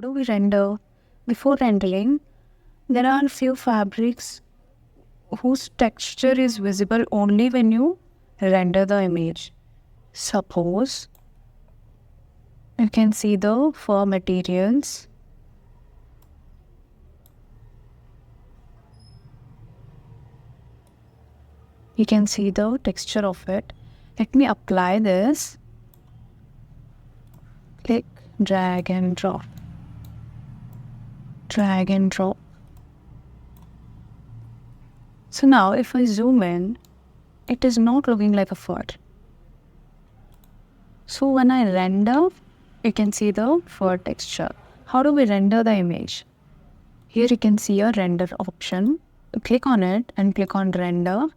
do we render? Before rendering, there are few fabrics whose texture is visible only when you render the image. Suppose you can see the fur materials. You can see the texture of it. Let me apply this. Click, drag and drop. Drag and drop. So now if I zoom in, it is not looking like a fur. So when I render, you can see the fur texture. How do we render the image? Here you can see a render option. Click on it and click on render.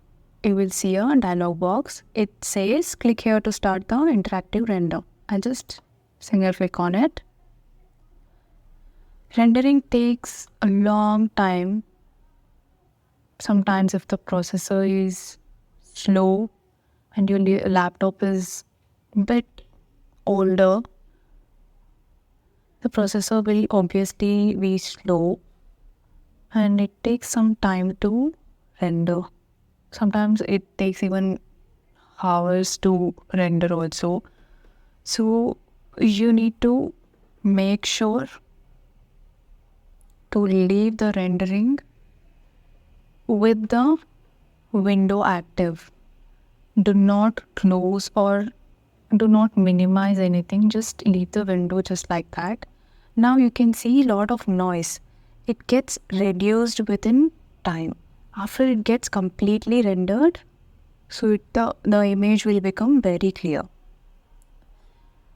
You will see a dialog box. It says click here to start the interactive render. I just single click on it. Rendering takes a long time. Sometimes if the processor is slow and your laptop is a bit older, the processor will obviously be slow and it takes some time to render. Sometimes it takes even hours to render also. So you need to make sure to leave the rendering with the window active. Do not close or do not minimize anything. Just leave the window just like that. Now you can see a lot of noise. It gets reduced within time. After it gets completely rendered, so the image will become very clear.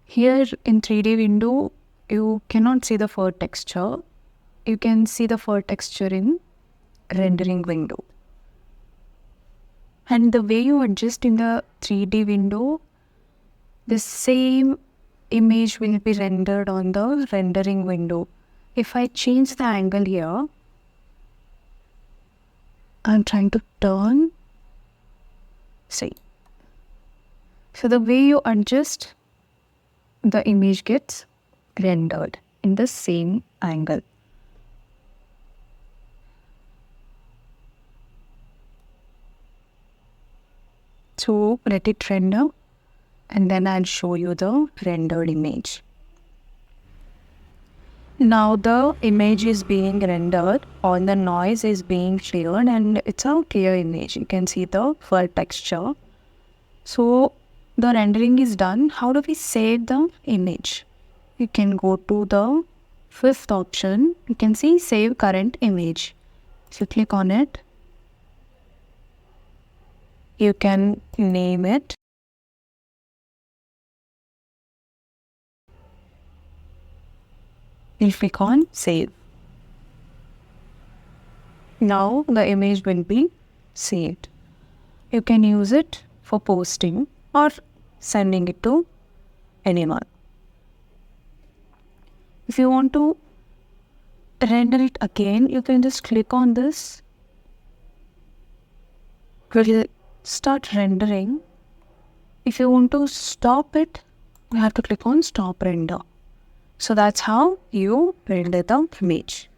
Here in 3D window, you cannot see the fur texture. You can see the fur texture in rendering window. And the way you adjust in the 3D window, the same image will be rendered on the rendering window. If I change the angle here, I'm trying to turn. See. So the way you adjust, the image gets rendered in the same angle. So let it render and then I'll show you the rendered image. Now the image is being rendered, all the noise is being cleared and it's a clear image. You can see the fur texture. So the rendering is done. How do we save the image? You can go to the fifth option. You can see save current image. So click on it. You can name it. You click on save. Now the image will be saved. You can use it for posting or sending it to anyone. If you want to render it again, you can just click on this. It will start rendering. If you want to stop it, you have to click on stop render. So that's how you render the image.